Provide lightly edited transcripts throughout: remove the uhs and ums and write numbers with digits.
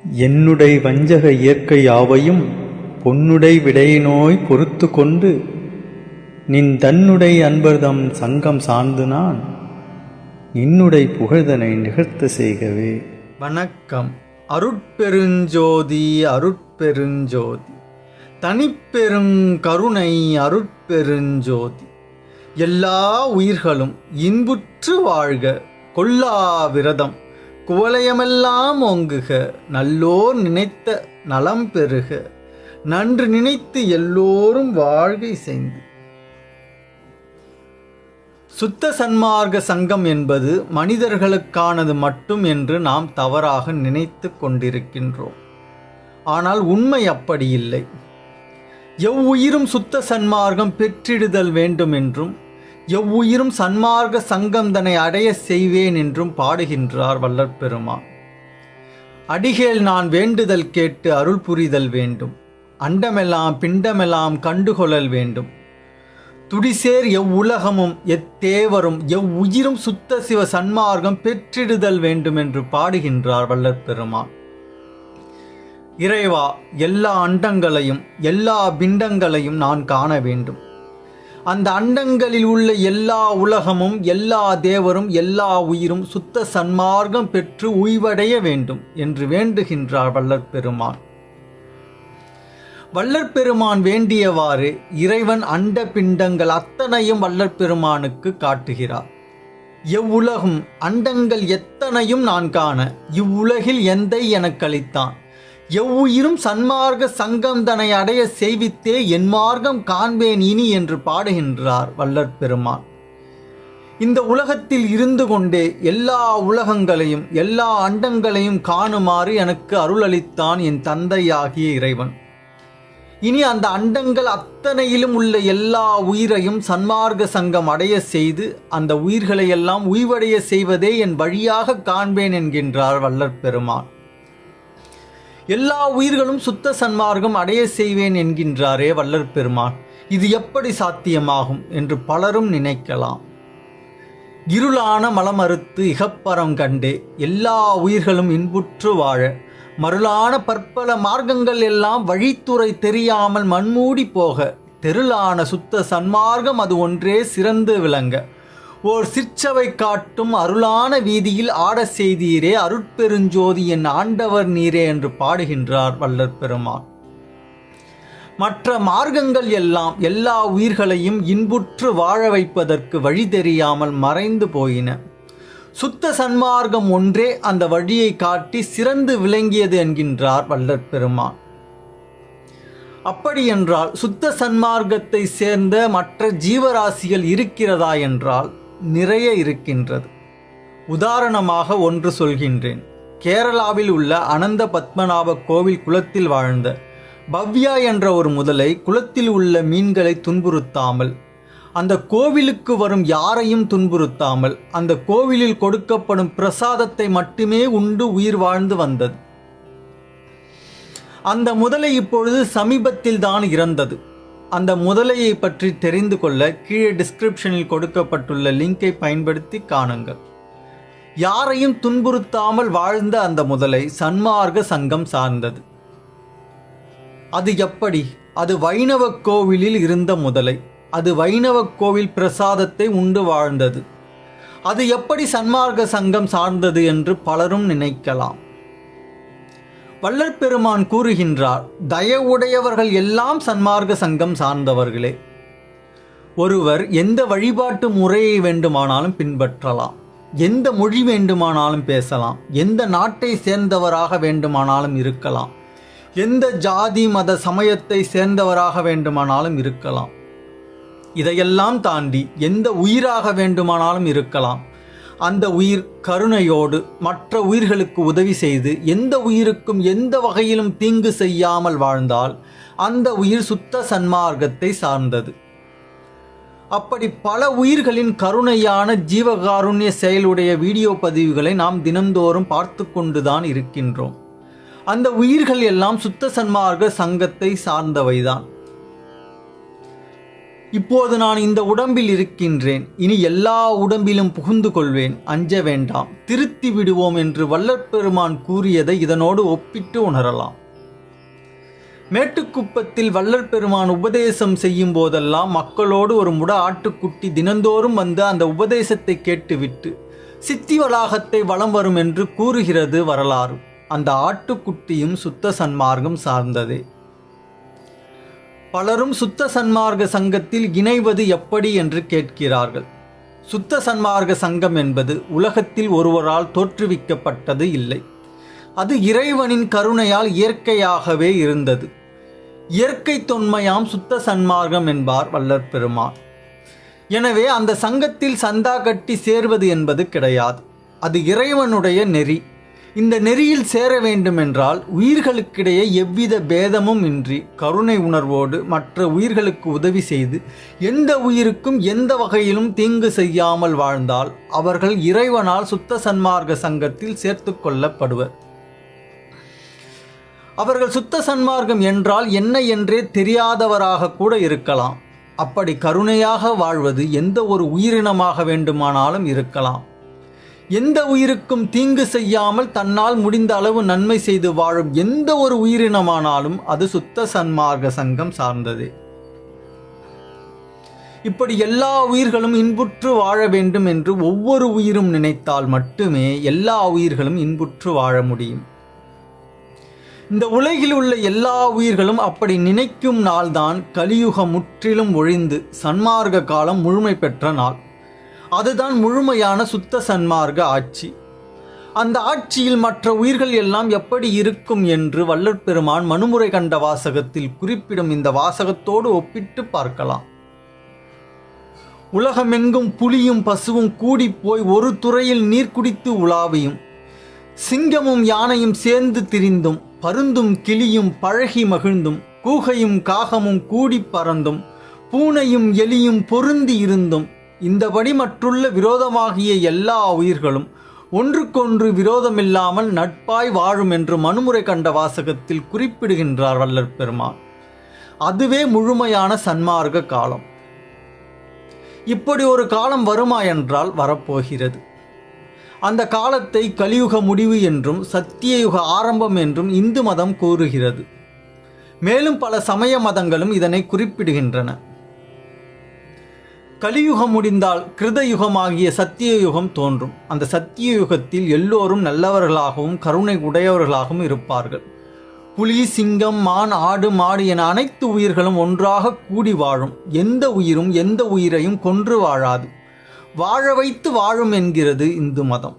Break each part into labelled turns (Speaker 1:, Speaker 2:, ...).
Speaker 1: என்னுடை வஞ்சக இயற்கை யாவையும் பொன்னுடை விடையினோய் பொறுத்து கொண்டு நின் தன்னுடை அன்பர்தம் சங்கம் சார்ந்து நான் நின்னுடை புகழ்தனை நிகழ்த்த செய்கவே.
Speaker 2: வணக்கம். அருட்பெருஞ்சோதி அருட்பெருஞ்சோதி தனிப்பெருங்கருணை அருட்பெருஞ்சோதி. எல்லா உயிர்களும் இன்புற்று வாழ்க, கொல்லா விரதம் குவலயமெல்லாம் ஓங்குக, நல்லோர் நினைத்த நலம் பெறுக, நன்று நினைத்து எல்லோரும் வாழ்கை செய்து. சுத்த சன்மார்க்க சங்கம் என்பது மனிதர்களுக்கானது மட்டும் என்று நாம் தவறாக நினைத்து கொண்டிருக்கின்றோம். ஆனால் உண்மை அப்படி இல்லை. எவ்வுயிரும் சுத்த சன்மார்க்கம் பெற்றிடுதல் வேண்டும் என்றும் எவ்வுயிரும் சன்மார்க்க சங்கம் தன்னை அடைய செய்வேன் என்றும் பாடுகின்றார் வல்லற்பெருமான். அடிகேல் நான் வேண்டுதல் கேட்டு அருள் புரிதல் வேண்டும், அண்டமெல்லாம் பிண்டமெல்லாம் கண்டுகொள்ளல் வேண்டும், துடிசேர் எவ்வுலகமும் எத்தேவரும் எவ்வுயிரும் சுத்த சிவ சன்மார்க்கம் பெற்றிடுதல் வேண்டும் என்று பாடுகின்றார் வல்லற்பெருமான். இறைவா, எல்லா அண்டங்களையும் எல்லா பிண்டங்களையும் நான் காண வேண்டும். அந்த அண்டங்களில் உள்ள எல்லா உலகமும் எல்லா தேவரும் எல்லா உயிரும் சுத்த சன்மார்க்கம் பெற்று உய்வடைய வேண்டும் என்று வேண்டுகின்றார் வல்லற்பெருமான். வல்லற்பெருமான் வேண்டியவாறு இறைவன் அண்ட பிண்டங்கள் அத்தனையும் வல்லற்பெருமானுக்கு காட்டுகிறார். எவ்வுலகும் அண்டங்கள் எத்தனையும் நான் காண இவ்வுலகில் எந்தை எனக்களித்தான், எவ்வுயிரும் சன்மார்க்க சங்கம் தன்னை அடைய செய்வித்தே என் மார்க்கம் காண்பேன் இனி என்று பாடுகின்றார் வல்லற்பெருமான். இந்த உலகத்தில் இருந்து கொண்டே எல்லா உலகங்களையும் எல்லா அண்டங்களையும் காணுமாறு எனக்கு அருளளித்தான் என் தந்தையாகிய இறைவன். இனி அந்த அண்டங்கள் அத்தனையிலும் உள்ள எல்லா உயிரையும் சன்மார்க்க சங்கம் அடைய செய்து அந்த உயிர்களையெல்லாம் உய்வடைய செய்வதே என் வழியாக காண்பேன் என்கின்றார் வல்லற்பெருமான். எல்லா உயிர்களும் சுத்த சன்மார்க்கம் அடைய செய்வேன் என்கின்றாரே வல்லற்பெருமான். இது எப்படி சாத்தியமாகும் என்று பலரும் நினைக்கலாம். இருளான மலமறுத்து இகப்பரம் கண்டே எல்லா உயிர்களும் இன்புற்று வாழ மருளான பற்பல மார்க்கங்கள் எல்லாம் வழித்துறை தெரியாமல் மண்மூடி போக தெருளான சுத்த சன்மார்க்கம் அது ஒன்றே சிறந்து விளங்க ஓர் சிற்சவை காட்டும் அருளான வீதியில் ஆட செய்தீரே அருட்பெருஞ்சோதி என் ஆண்டவர் நீரே என்று பாடுகின்றார் வல்லற்பெருமான். மற்ற மார்க்கங்கள் எல்லாம் எல்லா உயிர்களையும் இன்புற்று வாழ வைப்பதற்கு வழி தெரியாமல் மறைந்து போயின. சுத்த சன்மார்க்கம் ஒன்றே அந்த வழியை காட்டி சிறந்து விளங்கியது என்கின்றார் வல்லற்பெருமான். அப்படியென்றால் சுத்த சன்மார்க்கத்தை சேர்ந்த மற்ற ஜீவராசிகள் இருக்கிறதா என்றால் நிறைய இருக்கின்றது. உதாரணமாக ஒன்று சொல்கின்றேன். கேரளாவில் உள்ள அனந்த பத்மநாப கோவில் குளத்தில் வாழ்ந்த பவ்யா என்ற ஒரு முதலை குளத்தில் உள்ள மீன்களை துன்புறுத்தாமல், அந்த கோவிலுக்கு வரும் யாரையும் துன்புறுத்தாமல் அந்த கோவிலில் கொடுக்கப்படும் பிரசாதத்தை மட்டுமே உண்டு உயிர் வாழ்ந்து வந்தது. அந்த முதலை இப்பொழுது சமீபத்தில் தான் இறந்தது. அந்த முதலையை பற்றி தெரிந்து கொள்ள கீழே டிஸ்கிரிப்ஷனில் கொடுக்கப்பட்டுள்ள லிங்கை பயன்படுத்தி காணுங்கள். யாரையும் துன்புறுத்தாமல் வாழ்ந்த அந்த முதலை சன்மார்க்க சங்கம் சார்ந்தது. அது எப்படி? அது வைணவ கோவிலில் இருந்த முதலை. அது வைணவ கோவில் பிரசாதத்தை உண்டு வாழ்ந்தது. அது எப்படி சன்மார்க்க சங்கம் சார்ந்தது என்று பலரும் நினைக்கலாம். வல்லற்பெருமான் கூறுகின்றார், தயவுடையவர்கள் எல்லாம் சன்மார்க்க சங்கம் சார்ந்தவர்களே. ஒருவர் எந்த வழிபாட்டு முறையை வேண்டுமானாலும் பின்பற்றலாம், எந்த மொழி வேண்டுமானாலும் பேசலாம், எந்த நாட்டை சேர்ந்தவராக வேண்டுமானாலும் இருக்கலாம், எந்த ஜாதி மத சமயத்தை சேர்ந்தவராக வேண்டுமானாலும் இருக்கலாம். இதையெல்லாம் தாண்டி எந்த உயிராக வேண்டுமானாலும் இருக்கலாம். அந்த உயிர் கருணையோடு மற்ற உயிர்களுக்கு உதவி செய்து எந்த உயிருக்கும் எந்த வகையிலும் தீங்கு செய்யாமல் வாழ்ந்தால் அந்த உயிர் சுத்த சன்மார்க்கத்தை சார்ந்தது. அப்படி பல உயிர்களின் கருணையான ஜீவகாருண்ய செயலுடைய வீடியோ பதிவுகளை நாம் தினந்தோறும் பார்த்து கொண்டுதான் இருக்கின்றோம். அந்த உயிர்கள் எல்லாம் சுத்த சன்மார்க்க சங்கத்தை சார்ந்தவைதான். இப்போது நான் இந்த உடம்பில் இருக்கின்றேன், இனி எல்லா உடம்பிலும் புகுந்து கொள்வேன், அஞ்ச வேண்டாம், திருத்தி விடுவோம் என்று வள்ளற்பெருமான் கூறியதை இதனோடு ஒப்பிட்டு உணரலாம். மேட்டுக்குப்பத்தில் வள்ளற்பெருமான் உபதேசம் செய்யும் போதெல்லாம் மக்களோடு ஒரு முட ஆட்டுக்குட்டி தினந்தோறும் வந்து அந்த உபதேசத்தை கேட்டுவிட்டு சித்தி வளாகத்தை வலம் வரும் என்று கூறுகிறது வரலாறு. அந்த ஆட்டுக்குட்டியும் சுத்த சன்மார்க்கம் சார்ந்ததே. பலரும் சுத்த சன்மார்க்க சங்கத்தில் இணைவது எப்படி என்று கேட்கிறார்கள். சுத்த சன்மார்க்க சங்கம் என்பது உலகத்தில் ஒருவரால் தோற்றுவிக்கப்பட்டது இல்லை. அது இறைவனின் கருணையால் இயற்கையாகவே இருந்தது. இயற்கை தொன்மையாம் சுத்த சன்மார்க்கம் என்பார் வள்ளற்பெருமான். எனவே அந்த சங்கத்தில் சந்தா கட்டி சேர்வது என்பது கிடையாது. அது இறைவனுடைய நெறி. இந்த நெறியில் சேர வேண்டுமென்றால் உயிர்களுக்கிடையே எவ்வித பேதமும் இன்றி கருணை உணர்வோடு மற்ற உயிர்களுக்கு உதவி செய்து எந்த உயிருக்கும் எந்த வகையிலும் தீங்கு செய்யாமல் வாழ்ந்தால் அவர்கள் இறைவனால் சுத்த சன்மார்க்க சங்கத்தில் சேர்த்து கொள்ளப்படுவர். அவர்கள் சுத்த சன்மார்க்கம் என்றால் என்ன என்றே தெரியாதவராக கூட இருக்கலாம். அப்படி கருணையாக வாழ்வது எந்த ஒரு உயிரினமாக வேண்டுமானாலும் இருக்கலாம். எந்த உயிருக்கும் தீங்கு செய்யாமல் தன்னால் முடிந்த அளவு நன்மை செய்து வாழும் எந்த ஒரு உயிரினமானாலும் அது சுத்த சன்மார்க்க சங்கம் சார்ந்ததே. இப்படி எல்லா உயிர்களும் இன்புற்று வாழ வேண்டும் என்று ஒவ்வொரு உயிரும் நினைத்தால் மட்டுமே எல்லா உயிர்களும் இன்புற்று வாழ முடியும். இந்த உலகில் உள்ள எல்லா உயிர்களும் அப்படி நினைக்கும் நாள்தான் கலியுகம் முற்றிலும் ஒழிந்து சன்மார்க்க காலம் முழுமை பெற்ற நாள். அதுதான் முழுமையான சுத்த சன்மார்க்க ஆட்சி. அந்த ஆட்சியில் மற்ற உயிர்கள் எல்லாம் எப்படி இருக்கும் என்று வள்ளற்பெருமான் மனுமுறை கண்ட வாசகத்தில் குறிப்பிடும் இந்த வாசகத்தோடு ஒப்பிட்டு பார்க்கலாம். உலகமெங்கும் புலியும் பசுவும் கூடிப்போய் ஒரு துறையில் நீர் குடித்து உலாவியும், சிங்கமும் யானையும் சேர்ந்து திரிந்தும், பருந்தும் கிளியும் பழகி மகிழ்ந்தும், கூகையும் காகமும் கூடி பறந்தும், பூனையும் எலியும் பொருந்தி இருந்தும், இந்தபடி மற்றுள்ள விரோதமாகிய எல்லா உயிர்களும் ஒன்றுக்கொன்று விரோதமில்லாமல் நட்பாய் வாழும் என்று மனுமுறை கண்ட வாசகத்தில் குறிப்பிடுகின்றார் வள்ளற்பெருமான். அதுவே முழுமையான சன்மார்க்க காலம். இப்படி ஒரு காலம் வருமா என்றால் வரப்போகிறது. அந்த காலத்தை கலியுக முடிவு என்றும் சத்தியயுக ஆரம்பம் என்றும் இந்து மதம் கூறுகிறது. மேலும் பல சமய மதங்களும் இதனை குறிப்பிடுகின்றன. கலியுகம் முடிந்தால் கிருதயுகமாகிய சத்திய யுகம் தோன்றும். அந்த சத்திய யுகத்தில் எல்லோரும் நல்லவர்களாகவும் கருணை உடையவர்களாகவும் இருப்பார்கள். புலி, சிங்கம், மான், ஆடு, மாடு என அனைத்து உயிர்களும் ஒன்றாக கூடி வாழும். எந்த உயிரும் எந்த உயிரையும் கொன்று வாழாது, வாழ வைத்து வாழும் என்கிறது இந்து மதம்.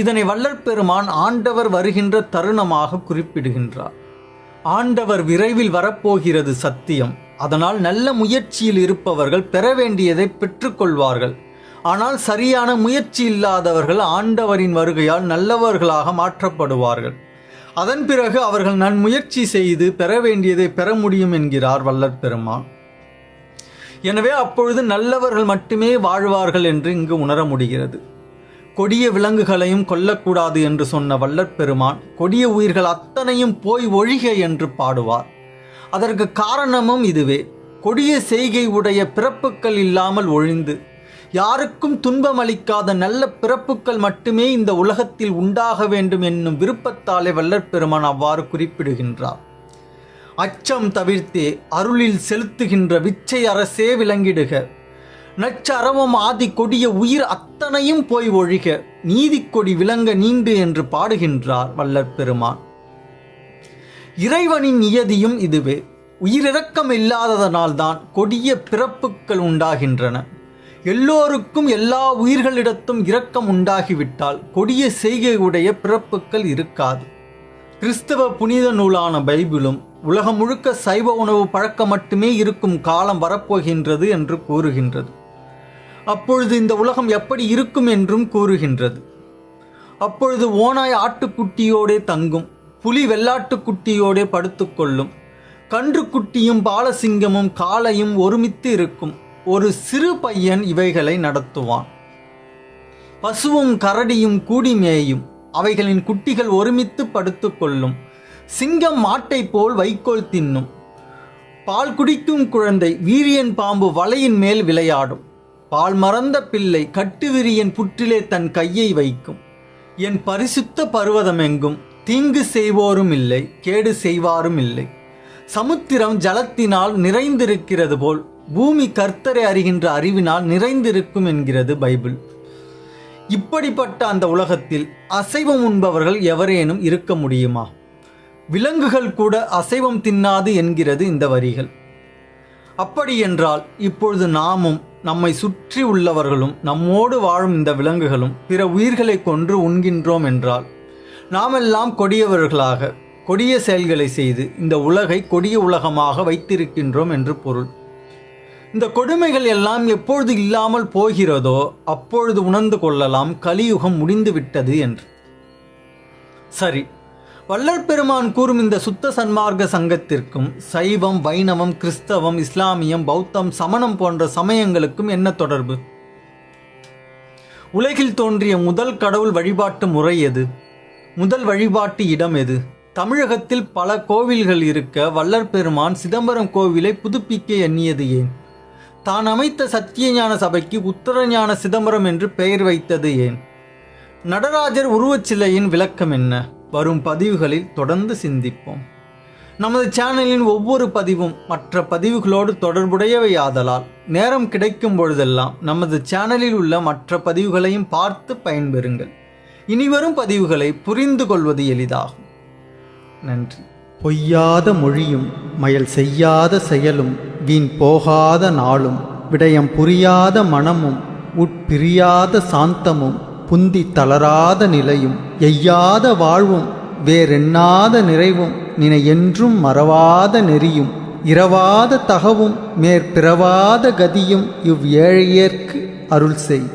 Speaker 2: இதனை வள்ளற்பெருமான் ஆண்டவர் வருகின்ற தருணமாக குறிப்பிடுகின்றார். ஆண்டவர் விரைவில் வரப்போகிறது சத்தியம். அதனால் நல்ல முயற்சியில் இருப்பவர்கள் பெற வேண்டியதை பெற்றுக்கொள்வார்கள். ஆனால் சரியான முயற்சி இல்லாதவர்கள் ஆண்டவரின் வருகையால் நல்லவர்களாக மாற்றப்படுவார்கள். அதன் பிறகு அவர்கள் நன்முயற்சி செய்து பெற வேண்டியதை பெற முடியும் என்கிறார் வள்ளற்பெருமான். எனவே அப்பொழுது நல்லவர்கள் மட்டுமே வாழ்வார்கள் என்று இங்கு உணர முடிகிறது. கொடிய விலங்குகளையும் கொல்லக்கூடாது என்று சொன்ன வள்ளற்பெருமான் கொடிய உயிர்கள் அத்தனையும் போய் ஒழிக என்று பாடுவார். அதற்கு காரணமும் இதுவே. கொடிய செய்கை உடைய பிறப்புக்கள் இல்லாமல் ஒழிந்து யாருக்கும் துன்பமளிக்காத நல்ல பிறப்புக்கள் மட்டுமே இந்த உலகத்தில் உண்டாக வேண்டும் என்னும் விருப்பத்தாலே வள்ளற்பெருமான் அவ்வாறு குறிப்பிடுகின்றார். அச்சம் தவிர்த்தே அருளில் செலுத்துகின்ற விச்சை அரசே விளங்கிடுக, நச்சரவம் ஆதி கொடிய உயிர் அத்தனையும் போய் ஒழிக, நீதிக்கொடி விளங்க நீண்டு என்று பாடுகின்றார் வள்ளற்பெருமான். இறைவனின் நியதியும் இதுவே. உயிரிரக்கம் இல்லாததனால்தான் கொடிய பிறப்புக்கள் உண்டாகின்றன. எல்லோருக்கும் எல்லா உயிர்களிடத்தும் இரக்கம் உண்டாகிவிட்டால் கொடிய செய்கையுடைய பிறப்புக்கள் இருக்காது. கிறிஸ்தவ புனித நூலான பைபிளும் உலகம் முழுக்க சைவ உணவு பழக்கம் மட்டுமே இருக்கும் காலம் வரப்போகின்றது என்று கூறுகின்றது. அப்பொழுது இந்த உலகம் எப்படி இருக்கும் என்றும் கூறுகின்றது. அப்பொழுது ஓநாய் ஆட்டுக்குட்டியோடே தங்கும், புலி வெள்ளாட்டுக்குட்டியோடே படுத்துக்கொள்ளும், கன்றுக்குட்டியும் பாலசிங்கமும் காளையும் ஒருமித்து இருக்கும். ஒரு சிறு பையன் இவைகளை நடத்துவான். பசுவும் கரடியும் கூடி மேயும், அவைகளின் குட்டிகள் ஒருமித்து படுத்துக்கொள்ளும். சிங்கம் மாட்டை போல் வைக்கோல் தின்னும். பால் குடிக்கும் குழந்தை வீரியன் பாம்பு வலையின் மேல் விளையாடும். பால் மறந்த பிள்ளை கட்டுவிரியன் புற்றிலே தன் கையை வைக்கும். என் பரிசுத்த பர்வதமெங்கும் தீங்கு செய்வோரும் இல்லை, கேடு செய்வாரும் இல்லை. சமுத்திரம் ஜலத்தினால் நிறைந்திருக்கிறது போல் பூமி கர்த்தரை அறிகின்ற அறிவினால் நிறைந்திருக்கும் என்கிறது பைபிள். இப்படிப்பட்ட அந்த உலகத்தில் அசைவம் உண்பவர்கள் எவரேனும் இருக்க முடியுமா? விலங்குகள் கூட அசைவம் தின்னாது என்கிறது இந்த வரிகள். அப்படியென்றால் இப்பொழுது நாமும் நம்மை சுற்றி உள்ளவர்களும் நம்மோடு வாழும் இந்த விலங்குகளும் பிற உயிர்களை கொன்று உண்கின்றோம் என்றால் நாமெல்லாம் கொடியவர்களாக கொடிய செயல்களை செய்து இந்த உலகை கொடிய உலகமாக வைத்திருக்கின்றோம் என்று பொருள். இந்த கொடுமைகள் எல்லாம் எப்பொழுது இல்லாமல் போகிறதோ அப்பொழுது உணர்ந்து கொள்ளலாம் கலியுகம் முடிந்து விட்டது என்று. சரி, வள்ளற்பெருமான் கூறும் இந்த சுத்த சன்மார்க்க சங்கத்திற்கும் சைவம், வைணவம், கிறிஸ்தவம், இஸ்லாமியம், பௌத்தம், சமணம் போன்ற சமயங்களுக்கும் என்ன தொடர்பு? உலகில் தோன்றிய முதல் கடவுள் வழிபாட்டு முறை எது? முதல் வழிபாட்டு இடம் எது? தமிழகத்தில் பல கோவில்கள் இருக்க வள்ளற்பெருமான் சிதம்பரம் கோவிலை புதுப்பிக்க எண்ணியது ஏன்? தான் அமைத்த சத்தியஞான சபைக்கு உத்தரஞான சிதம்பரம் என்று பெயர் வைத்தது ஏன்? நடராஜர் உருவச்சிலையின் விளக்கம் என்ன? வரும் பதிவுகளில் தொடர்ந்து சிந்திப்போம். நமது சேனலின் ஒவ்வொரு பதிவும் மற்ற பதிவுகளோடு தொடர்புடையவை ஆதலால் நேரம் கிடைக்கும் பொழுதெல்லாம் நமது சேனலில் உள்ள மற்ற பதிவுகளையும் பார்த்து பயன்பெறுங்கள். இனிவரும் பதிவுகளை புரிந்து கொள்வது எளிதாகும். நன்றி.
Speaker 1: பொய்யாத மொழியும் மயல் செய்யாத செயலும் வீண் போகாத நாளும் விடயம் புரியாத மனமும் உட்பிரியாத சாந்தமும் புந்தி தளராத நிலையும் எய்யாத வாழ்வும் வேறெண்ணாத நிறைவும் நினை என்றும் மறவாத நெறியும் இரவாத தகவும் மேற்பிறவாத கதியும் இவ் ஏழையர்க்கு அருள் செய்.